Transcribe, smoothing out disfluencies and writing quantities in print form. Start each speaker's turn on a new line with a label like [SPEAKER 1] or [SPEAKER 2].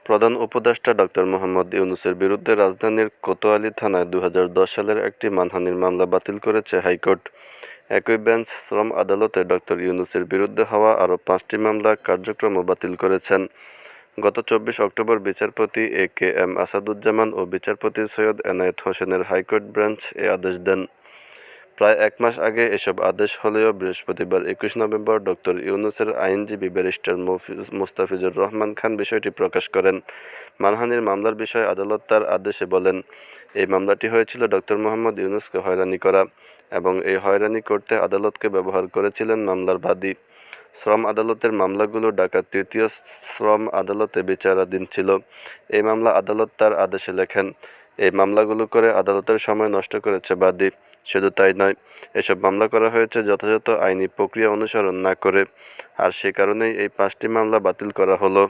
[SPEAKER 1] প্রধান উপদেষ্টা ডক্টর মোহাম্মদ ইউনূসের বিরুদ্ধে রাজধানীর কোতোয়ালি থানায় ২০১০ সালের একটি মানহানির মামলা বাতিল করেছে হাইকোর্ট। একই বেঞ্চ শ্রম আদালতে ডক্টর ইউনূসের বিরুদ্ধে হওয়া আরও ৫টি মামলার কার্যক্রমও বাতিল করেছেন। গত ২৪ অক্টোবর বিচারপতি এ.কে.এম. আসাদুজ্জামান ও বিচারপতি সৈয়দ এনায়েত হোসেনের হাইকোর্ট বেঞ্চ এ আদেশ দেন। প্রায় এক মাস আগে এসব আদেশ হলেও বৃহস্পতিবার ২১ নভেম্বর ডক্টর ইউনূসের আইনজীবী ব্যারিস্টার মোস্তাফিজুর রহমান খান বিষয়টি প্রকাশ করেন। মানহানির মামলার বিষয়ে আদালত তার আদেশে বলেন, এই মামলাটি হয়েছিল ডক্টর মোহাম্মদ ইউনূসকে হয়রানি করা এবং এই হয়রানি করতে আদালতকে ব্যবহার করেছিলেন মামলার বাদী। শ্রম আদালতের মামলাগুলো ঢাকার তৃতীয় শ্রম আদালতে বিচারাধীন ছিল। এই মামলা আদালত তার আদেশে লেখেন, এই মামলাগুলো করে আদালতের সময় নষ্ট করেছে বাদী। শুধু তাই নয়, এসব মামলা করা হয়েছে যথাযথ আইনি প্রক্রিয়া অনুসরণ না করে, আর সে কারণেই এই ৫টি মামলা বাতিল করা হলো।